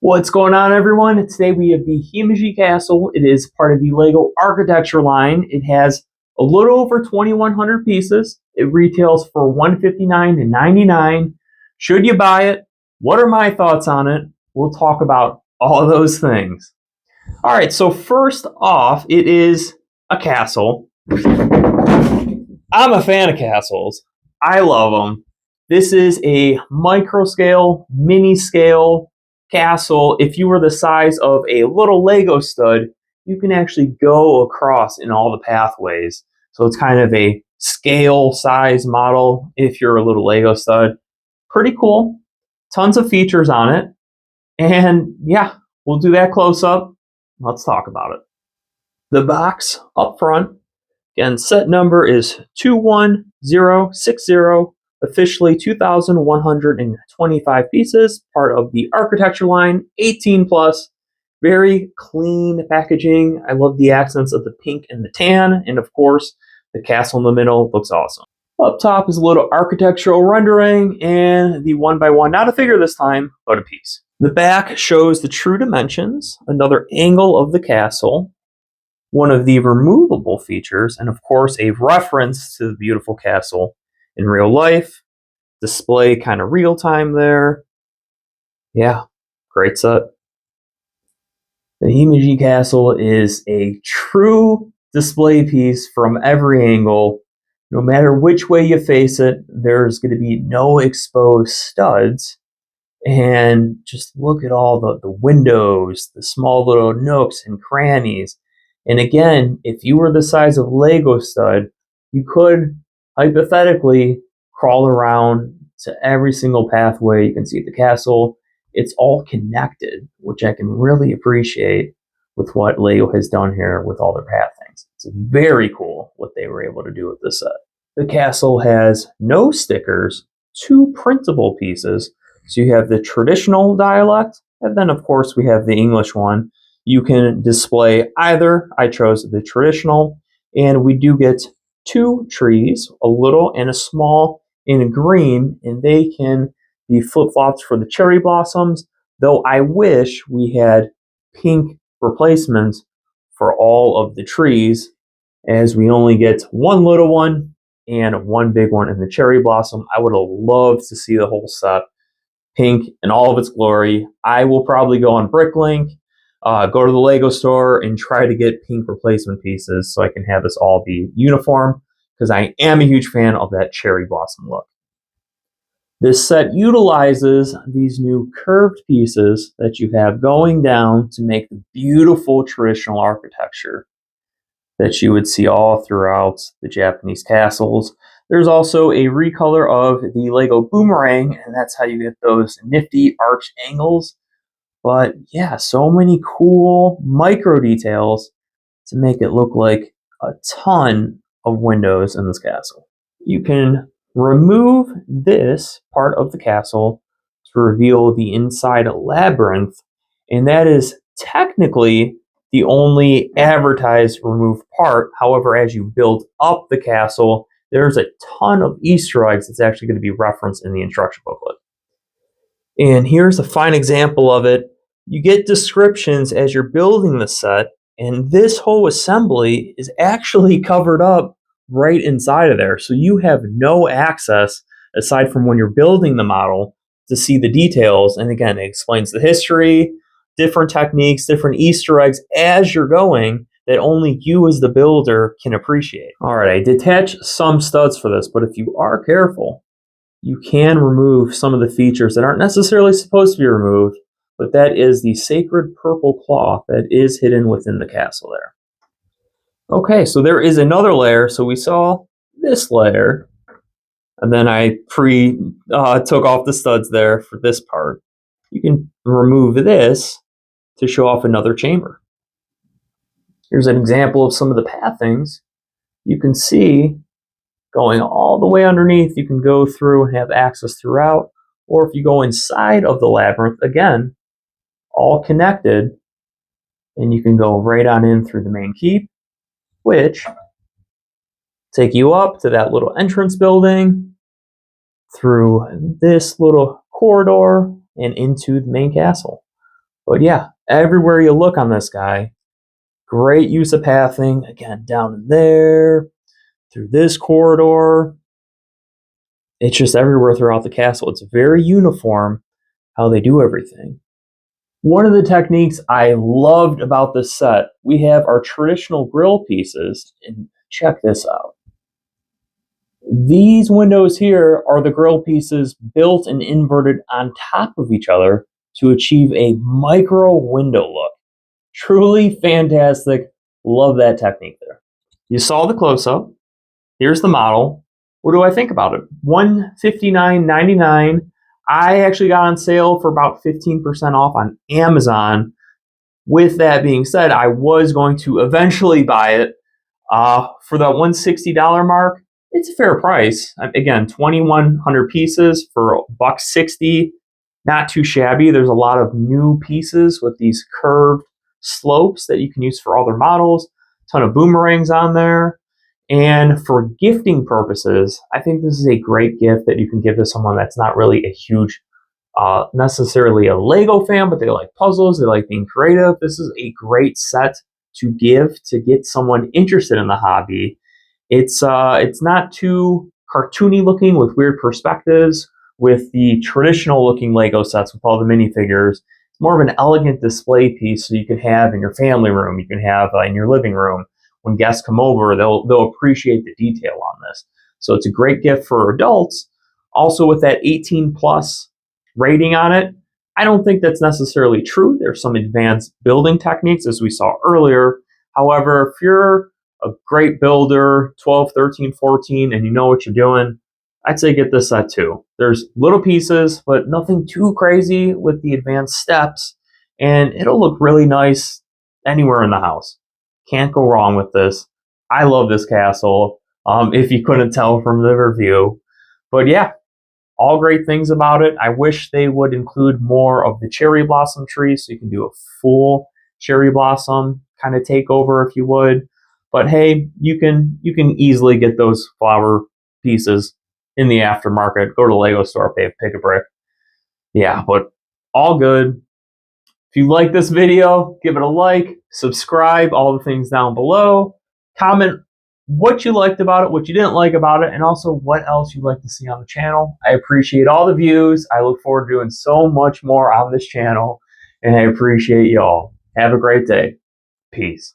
What's going on, everyone? Today we have the Himeji Castle. It is part of the LEGO architecture line. It has a little over 2,100 pieces. It retails for $159.99. Should you buy it? What are my thoughts on it? We'll talk about all those things. All right, so first off, it is a castle. I'm a fan of castles. I love them. This is a micro scale, mini scale castle. If you were the size of a little Lego stud, you can actually go across in all the pathways. So it's kind of a scale size model if you're a little Lego stud. Pretty cool. Tons of features on it. And yeah, we'll do that close up. Let's talk about it. The box up front, again, set number is 21060. Officially 2,125 pieces, part of the architecture line, 18 plus. Very clean packaging. I love the accents of the pink and the tan, and of course, the castle in the middle looks awesome. Up top is a little architectural rendering, and the 1x1, not a figure this time, but a piece. The back shows the true dimensions, another angle of the castle, one of the removable features, and of course, a reference to the beautiful castle in real life. Display kind of real time there. Yeah, great set. The Himeji Castle is a true display piece from every angle. No matter which way you face it, there's going to be no exposed studs. And just look at all the windows, the small little nooks and crannies. And again, if you were the size of Lego stud, you could hypothetically crawl around to every single pathway. You can see the castle. It's all connected, which I can really appreciate with what LEGO has done here with all their path things. It's very cool what they were able to do with this set. The castle has no stickers, 2 printable pieces. So you have the traditional dialect, and then of course we have the English one. You can display either. I chose the traditional, and we do get 2 trees, a little and a small in green, and they can be flip-flops for the cherry blossoms, though I wish we had pink replacements for all of the trees, as we only get 1 little one and 1 big one in the cherry blossom. I would have loved to see the whole set pink in all of its glory. I will probably go on Bricklink, go to the Lego store, and try to get pink replacement pieces so I can have this all be uniform, because I am a huge fan of that cherry blossom look. This set utilizes these new curved pieces that you have going down to make the beautiful traditional architecture that you would see all throughout the Japanese castles. There's also a recolor of the Lego boomerang, and that's how you get those nifty arch angles. But yeah, so many cool micro details to make it look like a ton of windows in this castle. You can remove this part of the castle to reveal the inside labyrinth, and that is technically the only advertised removed part. However, as you build up the castle, there's a ton of Easter eggs that's actually going to be referenced in the instruction booklet. And here's a fine example of it. You get descriptions as you're building the set, and this whole assembly is actually covered up right inside of there. So you have no access, aside from when you're building the model, to see the details. And again, it explains the history, different techniques, different Easter eggs as you're going that only you as the builder can appreciate. All right, I detached some studs for this, but if you are careful, you can remove some of the features that aren't necessarily supposed to be removed, but that is the sacred purple cloth that is hidden within the castle there. Okay, so there is another layer. So we saw this layer, and then I took off the studs there for this part. You can remove this to show off another chamber. Here's an example of some of the pathings. You can see going all the way underneath, you can go through and have access throughout. Or if you go inside of the labyrinth, again, all connected, and you can go right on in through the main keep, which take you up to that little entrance building, through this little corridor, and into the main castle. But yeah, everywhere you look on this guy, great use of pathing. Again, down in there, through this corridor. It's just everywhere throughout the castle. It's very uniform how they do everything. One of the techniques I loved about this set, we have our traditional grill pieces, and check this out. These windows here are the grill pieces built and inverted on top of each other to achieve a micro window look. Truly fantastic. Love that technique there. You saw the close-up. Here's the model. What do I think about it? $159.99. I actually got on sale for about 15% off on Amazon. With that being said, I was going to eventually buy it for the $160 mark. It's a fair price. Again, 2,100 pieces for $160. Not too shabby. There's a lot of new pieces with these curved slopes that you can use for other models. A ton of boomerangs on there. And for gifting purposes, I think this is a great gift that you can give to someone that's not really a huge, necessarily a Lego fan, but they like puzzles, they like being creative. This is a great set to give to get someone interested in the hobby. It's not too cartoony looking with weird perspectives. With the traditional looking Lego sets with all the minifigures, it's more of an elegant display piece so you can have in your family room, you can have in your living room. When guests come over, they'll appreciate the detail on this. So it's a great gift for adults. Also, with that 18 plus rating on it, I don't think that's necessarily true. There's some advanced building techniques, as we saw earlier. However, if you're a great builder, 12, 13, 14, and you know what you're doing, I'd say get this set too. There's little pieces, but nothing too crazy with the advanced steps, and it'll look really nice anywhere in the house. Can't go wrong with this. I love this castle, if you couldn't tell from the review. But yeah, all great things about it. I wish they would include more of the cherry blossom tree so you can do a full cherry blossom kind of takeover if you would. But hey, you can easily get those flower pieces in the aftermarket. Go to the Lego store, pay pick a brick. Yeah, but all good. If you like this video, give it a like, subscribe, all the things down below. Comment what you liked about it, what you didn't like about it, and also what else you'd like to see on the channel. I appreciate all the views. I look forward to doing so much more on this channel, and I appreciate y'all. Have a great day. Peace.